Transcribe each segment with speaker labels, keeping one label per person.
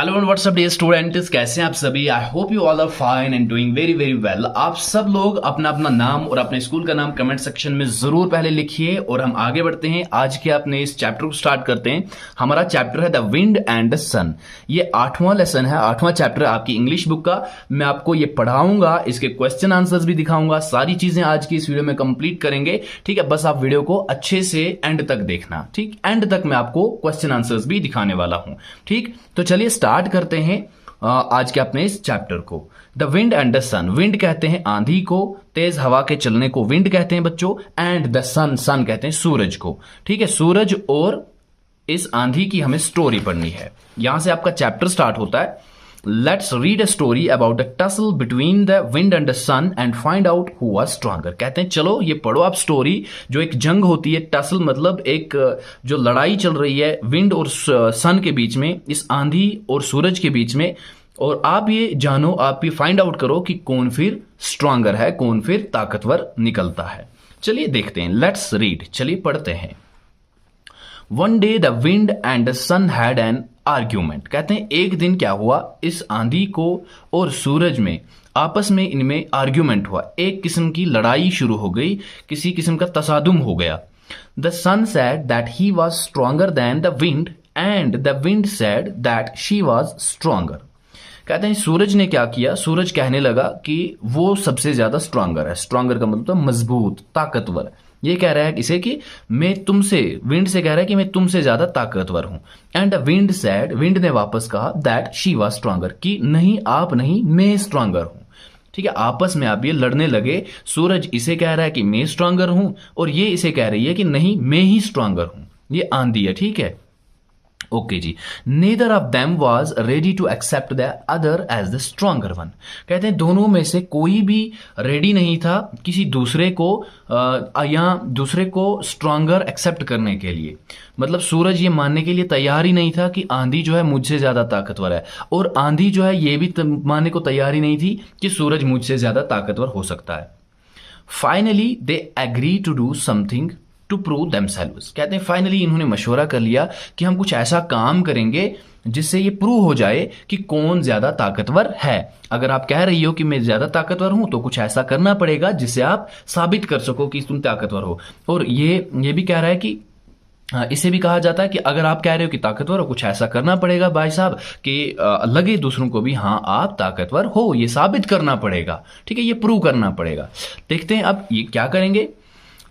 Speaker 1: Hello and what's up dear students, कैसे हैं आप सभी। I hope you all are fine and doing very very well. आप सब लोग अपना अपना नाम और अपने स्कूल का नाम कमेंट सेक्शन में जरूर पहले लिखिए और हम आगे बढ़ते हैं। आज के अपने इस चैप्टर को स्टार्ट करते हैं। हमारा चैप्टर है द विंड एंड द सन। ये 8वां लेसन है, 8वां चैप्टर आपकी इंग्लिश बुक का। मैं आपको ये पढ़ाऊंगा, इसके क्वेश्चन आंसर्स भी दिखाऊंगा, सारी चीजें आज की इस वीडियो में कंप्लीट करेंगे। ठीक है, बस आप वीडियो को अच्छे से एंड तक देखना। ठीक, एंड तक मैं आपको क्वेश्चन आंसर्स भी दिखाने वाला हूं। ठीक, तो चलिए स्टार्ट करते हैं आज के अपने इस चैप्टर को। The wind and the sun. Wind कहते हैं आंधी को, तेज हवा के चलने को विंड कहते हैं बच्चों। एंड द सन, सन कहते हैं सूरज को। ठीक है, सूरज और इस आंधी की हमें स्टोरी पढ़नी है। यहां से आपका चैप्टर स्टार्ट होता है। Let's read a story about a tussle between the wind and the sun and find out who was stronger. कहते हैं चलो ये पढ़ो आप स्टोरी, जो एक जंग होती है। टसल मतलब एक जो लड़ाई चल रही है विंड और सन के बीच में, इस आंधी और सूरज के बीच में। और आप ये जानो, आप ये फाइंड आउट करो कि कौन फिर स्ट्रॉन्गर है, कौन फिर ताकतवर निकलता है। चलिए देखते हैं, लेट्स रीड, चलिए पढ़ते हैं। One day the wind and the sun had an argument. कहते हैं एक दिन क्या हुआ, इस आंधी को और सूरज में आपस में इनमें आर्ग्यूमेंट हुआ, एक किस्म की लड़ाई शुरू हो गई, किसी किस्म का तसादुम हो गया। The sun said that he was stronger than the wind and the wind said that she was stronger. कहते हैं सूरज ने क्या किया, सूरज कहने लगा कि वो सबसे ज्यादा स्ट्रॉन्गर है। स्ट्रॉन्गर का मतलब मजबूत, ताकतवर। ये कह रहा है इसे कि मैं तुमसे, विंड से कह रहा है कि मैं तुमसे ज्यादा ताकतवर हूं। And the wind said, wind ने वापस कहा दैट शी वाज स्ट्रॉन्गर, कि नहीं आप नहीं, मैं स्ट्रॉन्गर हूं। ठीक है, आपस में आप ये लड़ने लगे। सूरज इसे कह रहा है कि मैं स्ट्रॉन्गर हूं और ये इसे कह रही है कि नहीं मैं ही स्ट्रॉन्गर हूं। ये आंधी है। ठीक है, ओके जी। Neither of them was ready to accept the other as the stronger one. कहते हैं दोनों में से कोई भी रेडी नहीं था किसी दूसरे को या दूसरे को स्ट्रॉन्गर एक्सेप्ट करने के लिए। मतलब सूरज ये मानने के लिए तैयार ही नहीं था कि आंधी जो है मुझसे ज्यादा ताकतवर है, और आंधी जो है ये भी मानने को तैयार ही नहीं थी कि सूरज मुझसे ज्यादा ताकतवर हो सकता है। Finally they agree to do something to prove themselves. कहते हैं फाइनली इन्होंने मशवरा कर लिया कि हम कुछ ऐसा काम करेंगे जिससे ये प्रूव हो जाए कि कौन ज्यादा ताकतवर है। अगर आप कह रही हो कि मैं ज्यादा ताकतवर हूं तो कुछ ऐसा करना पड़ेगा जिससे आप साबित कर सको कि तुम ताकतवर हो। और ये भी कह रहा है कि इसे भी कहा जाता है कि अगर आप कह रहे हो कि ताकतवर हो, कुछ ऐसा करना पड़ेगा भाई साहब कि लगे दूसरों को भी हाँ आप ताकतवर हो, ये साबित करना पड़ेगा। ठीक है, ये प्रूव करना पड़ेगा। देखते हैं अब ये क्या करेंगे।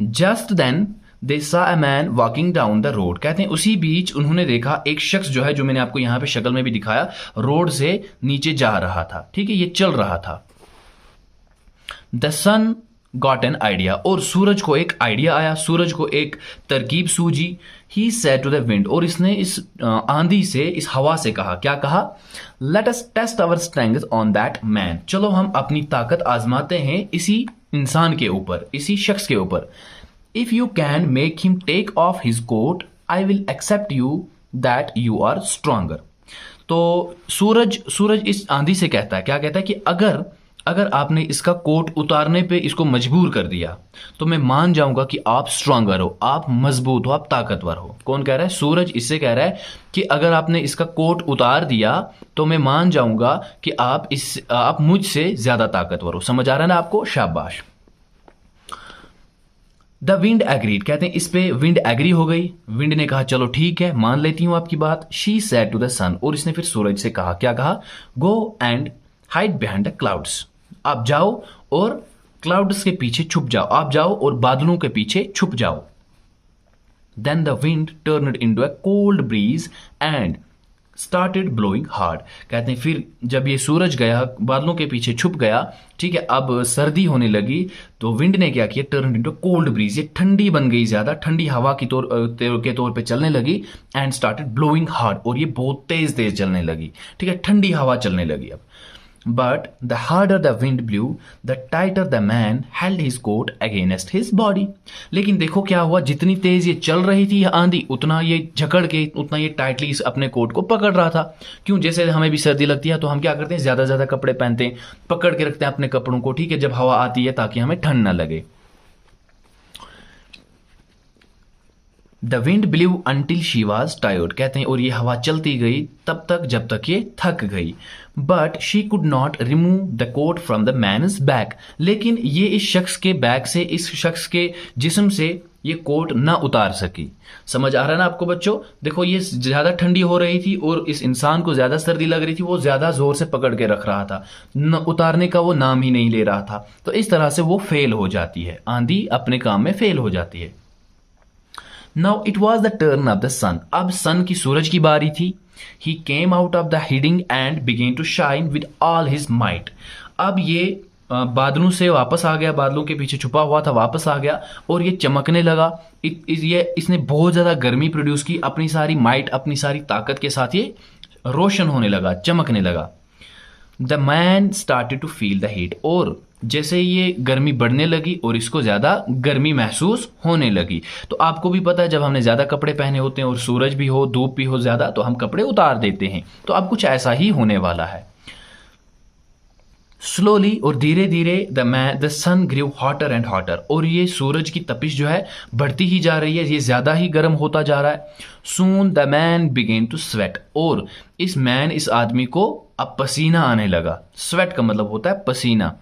Speaker 1: जस्ट देन दे सा a man walking down the road. कहते हैं उसी बीच उन्होंने देखा एक शख्स जो है, जो मैंने आपको यहां पे शक्ल में भी दिखाया, रोड से नीचे जा रहा था। ठीक है, ये चल रहा था। The sun got an idea. और सूरज को एक आइडिया आया, सूरज को एक तरकीब सूझी। He said to the wind. और इसने इस आंधी से, इस हवा से कहा, क्या कहा, let us test our strength on that man. चलो हम अपनी ताकत आजमाते हैं इसी इंसान के ऊपर, इसी शख्स के ऊपर। If you can make him take off his coat, I will accept you that you are stronger. तो सूरज इस आंधी से कहता है, क्या कहता है कि अगर आपने इसका कोट उतारने पे इसको मजबूर कर दिया तो मैं मान जाऊंगा कि आप स्ट्रांगर हो, आप मजबूत हो, आप ताकतवर हो। कौन कह रहा है, सूरज इससे कह रहा है कि अगर आपने इसका कोट उतार दिया तो मैं मान जाऊंगा कि आप मुझसे ज्यादा ताकतवर हो। समझ आ रहा है ना आपको, शाबाश। The wind agreed. कहते हैं इस पे विंड एग्री हो गई। विंड ने कहा चलो ठीक है, मान लेती हूं आपकी बात। शी सेड टू द सन। और इसने फिर सूरज से कहा, क्या कहा, go and hide behind the clouds. आप जाओ और क्लाउड्स के पीछे छुप जाओ, आप जाओ और बादलों के पीछे छुप जाओ। Then the wind turned into a cold breeze and started blowing hard. कहते हैं फिर जब ये सूरज गया, बादलों के पीछे छुप गया, ठीक है, अब सर्दी होने लगी, तो विंड ने क्या किया, टर्न इनटू कोल्ड ब्रीज, ये ठंडी बन गई, ज्यादा ठंडी हवा के तौर पे चलने लगी। एंड स्टार्टेड ब्लोइंग हार्ड, और ये बहुत तेज तेज चलने लगी। ठीक है, ठंडी हवा चलने लगी अब। But the harder the wind blew the tighter the man held his coat against his body. लेकिन देखो क्या हुआ, जितनी तेज ये चल रही थी आंधी, उतना ये जकड़ के, उतना ये टाइटली अपने कोट को पकड़ रहा था। क्यों, जैसे हमें भी सर्दी लगती है तो हम क्या करते हैं, ज्यादा ज्यादा कपड़े पहनते हैं, पकड़ के रखते हैं अपने कपड़ों को। ठीक है, जब हवा आती है ताकि हमें ठंड ना लगे। The wind ब्लीव until she was tired, कहते हैं और ये हवा चलती गई तब तक जब तक ये थक गई। But she could not remove the coat from the man's back, लेकिन ये इस शख्स के बैक से, इस शख्स के जिस्म से ये कोट ना उतार सकी। समझ आ रहा है ना आपको बच्चों? देखो ये ज्यादा ठंडी हो रही थी और इस इंसान को ज्यादा सर्दी लग रही थी, वो ज्यादा जोर से पकड़ के रख रहा था, न उतारने का वो नाम ही नहीं ले रहा था। तो इस तरह से वो फेल हो जाती है, आंधी अपने काम में फेल हो जाती है। Now it was the turn of the sun, अब सन की, सूरज की बारी थी। He came out of the hiding and began to shine with all his might, अब ये बादलों से वापस आ गया, बादलों के पीछे छुपा हुआ था, वापस आ गया और ये चमकने लगा। इसने बहुत ज्यादा गर्मी प्रोड्यूस की, अपनी सारी माइट, अपनी सारी ताकत के साथ ये रोशन होने लगा, चमकने लगा। The man started to feel the heat, और जैसे ये गर्मी बढ़ने लगी और इसको ज्यादा गर्मी महसूस होने लगी। तो आपको भी पता है जब हमने ज्यादा कपड़े पहने होते हैं और सूरज भी हो, धूप भी हो ज्यादा, तो हम कपड़े उतार देते हैं। तो अब कुछ ऐसा ही होने वाला है। स्लोली, और धीरे धीरे, the sun grew hotter and hotter, और ये सूरज की तपिश जो है बढ़ती ही जा रही है, ये ज्यादा ही गर्म होता जा रहा है। Soon the man began to sweat, और इस आदमी को अब पसीना आने लगा। स्वेट का मतलब होता है पसीना।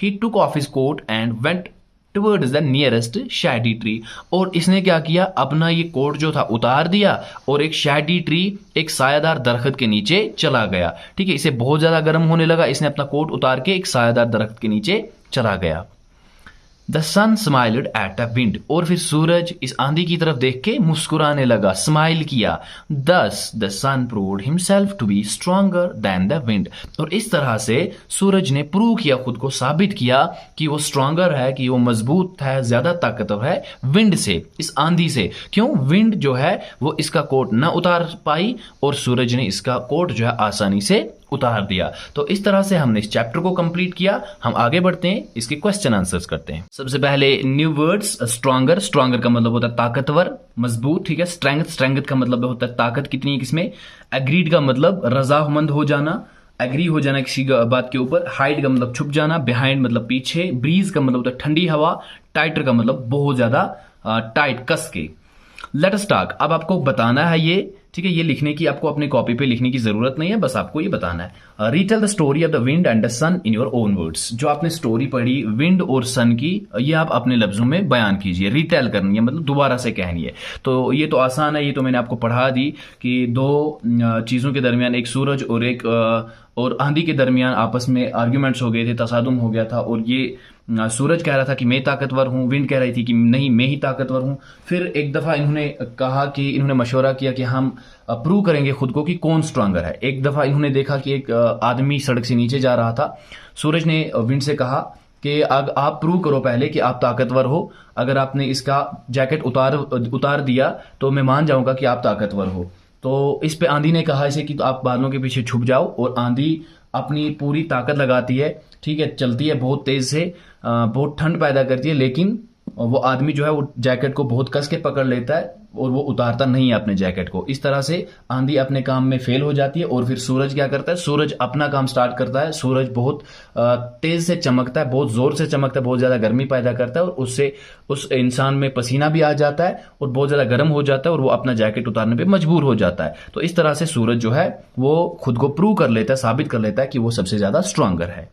Speaker 1: He took off his coat and went towards the nearest shady tree, और इसने क्या किया, अपना ये कोट जो था उतार दिया और एक शैडी ट्री, एक सायादार दरख्त के नीचे चला गया। ठीक है, इसे बहुत ज्यादा गर्म होने लगा, इसने अपना कोट उतार के एक सायादार दरख्त के नीचे चला गया। The sun smiled at the wind, और फिर सूरज इस आंधी की तरफ देख के मुस्कुराने लगा, स्माइल किया। Thus the sun proved himself to be stronger than the wind, और इस तरह से सूरज ने प्रूव किया, खुद को साबित किया कि वो स्ट्रॉन्गर है, कि वो मजबूत है, ज्यादा ताकतवर है विंड से, इस आंधी से। क्यों? विंड जो है वो इसका कोट न उतार पाई और सूरज ने इसका कोट जो है आसानी से उतार दिया। तो इस तरह से हमने इस चैप्टर को कंप्लीट किया। हम आगे बढ़ते हैं, इसके क्वेश्चन आंसर्स करते हैं। सबसे पहले न्यू वर्ड्स, स्ट्रॉन्गर, स्ट्रॉन्गर का मतलब होता है ताकतवर, मजबूत। ठीक है, स्ट्रेंथ, स्ट्रेंथ का मतलब होता है ताकत कितनी है किसमें। एग्रीड का मतलब रजामंद हो जाना, एग्री हो जाना किसी बात के ऊपर। हाइड का मतलब छुप जाना, बिहाइंड मतलब पीछे। ब्रीज का मतलब होता है ठंडी हवा। टाइटर का मतलब बहुत ज्यादा टाइट, कस के। लेट अस टॉक, अब आपको बताना है ये, ठीक है, ये लिखने की आपको अपनी कॉपी पे लिखने की जरूरत नहीं है, बस आपको ये बताना है। Retell the story of the wind and the sun in your own words, जो आपने स्टोरी पढ़ी विंड और सन की, ये आप अपने लफ्जों में बयान कीजिए। रिटेल करनी है मतलब दोबारा से कहनी है। तो ये तो आसान है, ये तो मैंने आपको पढ़ा दी कि दो चीजों के दरमियान, एक सूरज और एक और आंधी के दरमियान आपस में आर्ग्यूमेंट्स हो गए थे, तसादुम हो गया था, और ये सूरज कह रहा था कि मैं ताकतवर हूं, विंड कह रही थी कि नहीं मैं ही ताकतवर हूं। फिर एक दफा इन्होंने कहा कि इन्होंने मशवरा किया कि हम प्रूव करेंगे खुद को कि कौन स्ट्रांगर है। एक दफा इन्होंने देखा कि एक आदमी सड़क से नीचे जा रहा था। सूरज ने विंड से कहा कि आप प्रूव करो पहले कि आप ताकतवर हो, अगर आपने इसका जैकेट उतार दिया तो मैं मान जाऊंगा कि आप ताकतवर हो। तो इस पे आंधी ने कहा इसे कि आप बादलों के पीछे छुप जाओ, और आंधी अपनी पूरी ताकत लगाती है, ठीक है, चलती है बहुत तेज से, बहुत ठंड पैदा करती है, लेकिन वो आदमी जो है वो जैकेट को बहुत कस के पकड़ लेता है और वो उतारता नहीं है अपने जैकेट को। इस तरह से आंधी अपने काम में फेल हो जाती है, और फिर सूरज क्या करता है, सूरज अपना काम स्टार्ट करता है। सूरज बहुत तेज से चमकता है, बहुत जोर से चमकता है, बहुत ज्यादा गर्मी पैदा करता है, और उससे उस इंसान में पसीना भी आ जाता है और बहुत ज्यादा गर्म हो जाता है, और वो अपना जैकेट उतारने पर मजबूर हो जाता है। तो इस तरह से सूरज जो है वो खुद को प्रूव कर लेता है, साबित कर लेता है कि वो सबसे ज्यादा स्ट्रांगर है।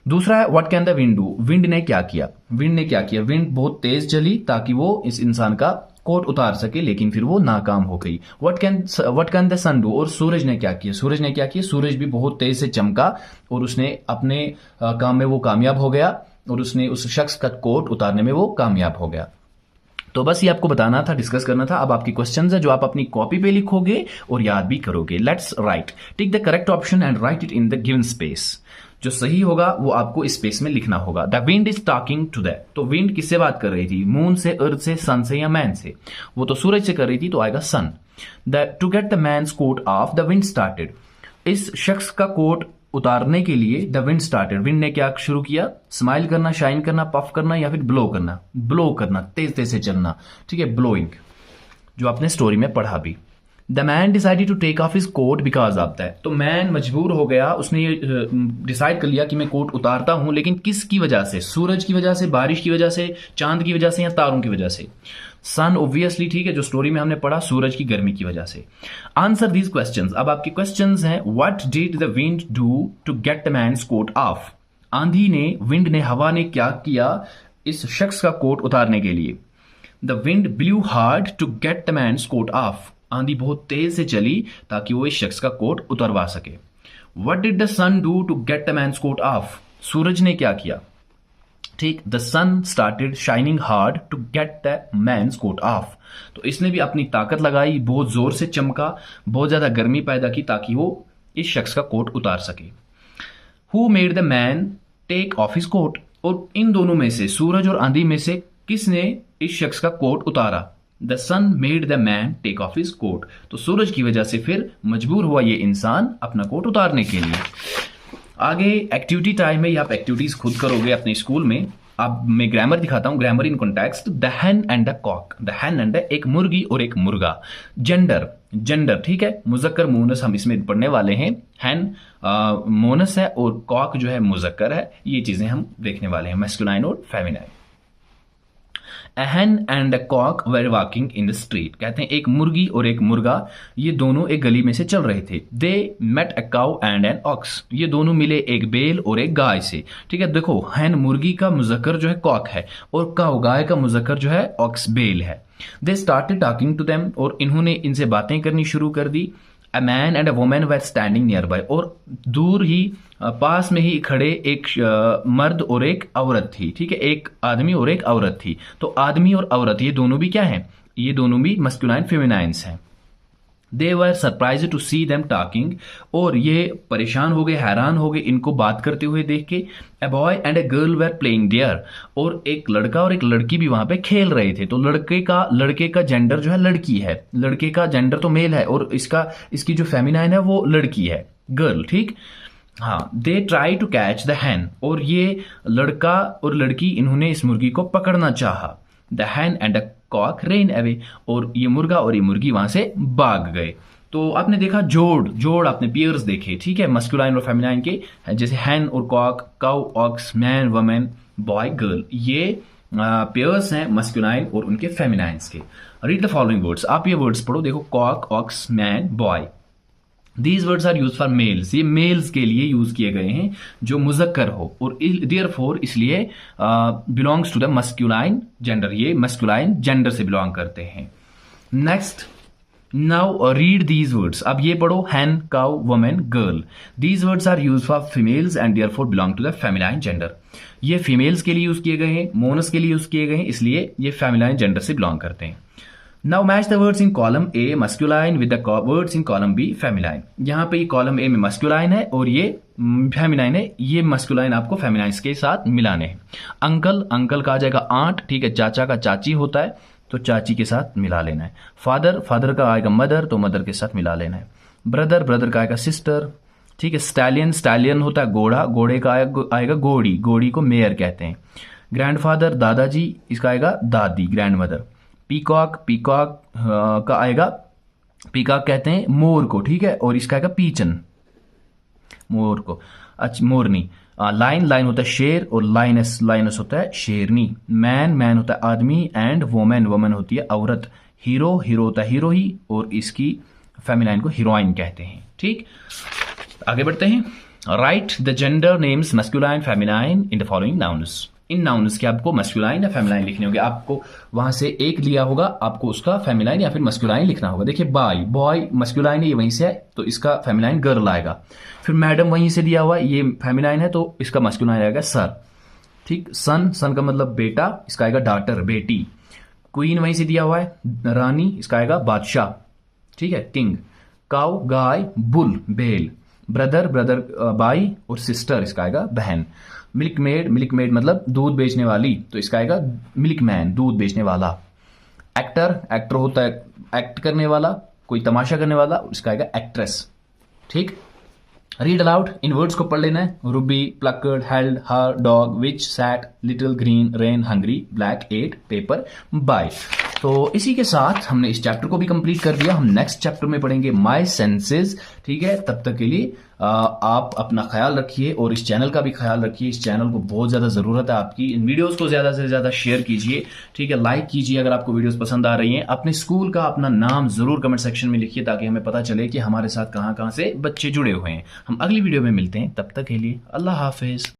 Speaker 1: दूसरा है what can the wind do, wind ने क्या किया। विंड बहुत तेज चली ताकि वो इस इंसान का कोट उतार सके, लेकिन फिर वो नाकाम हो गई। What can the sun do, और सूरज ने क्या किया। सूरज भी बहुत तेज से चमका और उसने अपने काम में वो कामयाब हो गया, और उसने उस शख्स का कोट उतारने में वो कामयाब हो गया। तो बस ये आपको बताना था, डिस्कस करना था। अब आपकी क्वेश्चंस है जो आप अपनी कॉपी पे लिखोगे और याद भी करोगे। Let's write, take the correct option and write it in the given space. जो सही होगा वो आपको स्पेस में लिखना होगा। The wind is talking to the, तो विंड किससे बात कर रही थी, मून से, अर्थ से, सन से या मैन से। वो तो सूरज से कर रही थी, तो आएगा sun. To get the man's coat off, the wind started, इस शख्स का कोट उतारने के लिए द विंड स्टार्टेड, विंड ने क्या शुरू किया, स्माइल करना, शाइन करना, पफ करना, या फिर ब्लो करना, तेज तेज से चलना, ठीक है, ब्लोइंग, जो आपने स्टोरी में पढ़ा भी। The man decided to take off his coat because of that. तो मैन मजबूर हो गया, उसने ये डिसाइड कर लिया कि मैं कोट उतारता हूं, लेकिन किसकी वजह से? सूरज की वजह से, बारिश की वजह से, चांद की वजह से, या तारों की वजह से? सन ऑब्वियसली, ठीक है, जो स्टोरी में हमने पढ़ा, सूरज की गर्मी की वजह से। Answer these questions. अब आपके क्वेश्चंस हैं, what did the wind do to get the man's coat off? आंधी ने, विंड ने, हवा ने क्या किया इस शख्स का कोट उतारने के लिए? The wind blew hard to get the man's coat off. आंधी बहुत तेज से चली ताकि वो इस शख्स का कोट उतरवा सके। What did the sun do to get the man's coat off? सूरज ने क्या किया? ठीक, the sun started shining hard to get the man's coat off. तो इसने भी अपनी ताकत लगाई, बहुत जोर से चमका, बहुत ज्यादा गर्मी पैदा की ताकि वो इस शख्स का कोट उतार सके। Who made the man take off his coat? और इन दोनों में से, सूरज और आंधी में से, किसने इस शख्स का कोट उतारा? The sun made the man take off his coat. तो सूरज की वजह से फिर मजबूर हुआ ये इंसान अपना कोट उतारने के लिए। आगे एक्टिविटी टाइम है, ये आप एक्टिविटीज खुद करोगे अपने स्कूल में। अब मैं ग्रामर दिखाता हूं, grammar in context. The hen and the cock. The hen and एक मुर्गी और एक मुर्गा। जेंडर, जेंडर, ठीक है, मुजक्कर मुनस हम इसमें पढ़ने वाले हैं। हैन मोनस है और कॉक जो है मुजक्कर है। ये चीजें हम देखने वाले हैं, मैस्कुलाइन और feminine. A hen and a cock were walking in the street। कहते हैं एक मुर्गी और एक मुर्गा, ये दोनों एक गली में से चल रहे थे। They met a cow and an ox। ये दोनों मिले एक बेल और एक गाय से। ठीक है, देखो, hen मुर्गी का मुजक्कर जो है कॉक है, और काउ गाय का मुजक्कर जो है ऑक्स बेल है। They started talking to them। और इन्होंने इनसे बातें करनी शुरू कर दी। A man and a woman were standing nearby। और दूर ही, पास में ही खड़े एक मर्द और एक औरत थी। ठीक है, एक आदमी और एक औरत थी। तो आदमी और औरत ये दोनों भी क्या हैं? ये दोनों भी मस्कुलाइन फेमिनाइन्स हैं। They were surprised to see them talking. और ये परेशान हो गए, हैरान हो गए इनको बात करते हुए देख के। A boy and a girl were playing there. और एक लड़का और एक लड़की भी वहां पे खेल रहे थे। तो लड़के का जेंडर जो है लड़की है, लड़के का जेंडर तो मेल है, और इसकी जो फेमिनाइन है वो लड़की है, गर्ल। ठीक, हाँ। They try to catch the hen. और ये लड़का और लड़की, इन्होंने इस मुर्गी को पकड़ना चाहा। The hen and the cock ran away. और ये मुर्गा और ये मुर्गी वहां से भाग गए। तो आपने देखा जोड़ आपने पेयर्स देखे, ठीक है, मस्कुलाइन और फेमिनाइन के, जैसे हैन और cock, cow, ox, man, women, boy, girl. ये पेयर्स हैं मस्कुलाइन और उनके फेमिनाइन्स के। Read the following words. आप ये वर्ड्स पढ़ो, देखो, cock, ox, man, boy. These words are used for males। ये मेल्स के लिए यूज किए गए हैं जो मुजक्कर हो, और therefore इसलिए belongs to the masculine gender. ये मस्कुलाइन जेंडर से बिलोंग करते हैं। Next, now read these words. अब ये पढ़ो, hen, cow, women, girl. These words are use for females and therefore belong to the feminine gender. ये females के लिए यूज किए गए हैं, मोनस के लिए यूज किए गए हैं, इसलिए ये फेमिनाइन जेंडर से बिलोंग करते हैं। Now match the words in column A masculine with the words in column B feminine. यहाँ पे कॉलम ए में मस्कुलाइन है और ये फेमिनाइन है। ये मस्कुलाइन आपको फेमिनाइन के साथ मिलाने हैं। अंकल का आ जाएगा आंट, ठीक है, चाचा का चाची होता है तो चाची के साथ मिला लेना है। फादर का आएगा मदर, तो मदर के साथ मिला लेना है। ब्रदर का आएगा सिस्टर, ठीक है। स्टैलियन होता है घोड़ा, घोड़े का आएगा घोड़ी को मेयर कहते हैं। ग्रैंडफादर दादाजी, इसका आएगा दादी, ग्रैंड मदर। पीकॉक का आएगा, पीकॉक कहते हैं मोर को, ठीक है, और इसका आएगा पीचन, मोर को, अच्छा मोरनी। लाइन होता है शेर, और लाइनस होता है शेरनी। मैन होता है आदमी, एंड वोमन होती है औरत। हीरो होता है हीरोही, और इसकी फेमिनाइन को हीरोइन कहते हैं। ठीक, आगे बढ़ते हैं। Right the gender names masculine feminine in the following nouns. In nouns के आपको मस्कुलाइन या फेमिनाइन लिखने होंगे। आपको वहां से एक लिया होगा, आपको उसका फेमिनाइन या फिर मस्कुलाइन लिखना होगा। देखिए, बॉय मस्कुलाइन है, ये वहीं से है, तो इसका फेमिनाइन गर्ल आएगा। फिर मैडम वहीं से दिया हुआ है, ये फेमिनाइन है, तो इसका मस्कुलाइन आएगा सर। ठीक, सन का मतलब बेटा, इसका आएगा डॉटर, बेटी। क्वीन वहीं से दिया हुआ है, रानी, इसका आएगा बादशाह, ठीक है, किंग। काउ गाय, बुल बेल। ब्रदर भाई, और सिस्टर इसका आएगा बहन। मिल्क मेड मतलब दूध बेचने वाली, तो इसका आएगा मिल्क मैन, दूध बेचने वाला। एक्टर होता है एक्ट करने वाला, कोई तमाशा करने वाला, इसका आएगा एक्ट्रेस। ठीक, रीड अलाउड। इन वर्ड्स को पढ़ लेना है। Ruby, plucked, held, her, dog, which, sat, little, green, rain, hungry, black, ate, paper, buy. तो इसी के साथ हमने इस चैप्टर को भी कंप्लीट कर दिया। हम नेक्स्ट चैप्टर में पढ़ेंगे माय सेंसेस। ठीक है, तब तक के लिए आप अपना ख्याल रखिए और इस चैनल का भी ख्याल रखिए। इस चैनल को बहुत ज़्यादा ज़रूरत है आपकी। इन वीडियोस को ज़्यादा से ज़्यादा शेयर कीजिए। ठीक है, लाइक कीजिए अगर आपको वीडियोस पसंद आ रही हैं। अपने स्कूल का अपना नाम ज़रूर कमेंट सेक्शन में लिखिए ताकि हमें पता चले कि हमारे साथ कहाँ कहाँ से बच्चे जुड़े हुए हैं। हम अगली वीडियो में मिलते हैं, तब तक के लिए अल्लाह हाफिज़।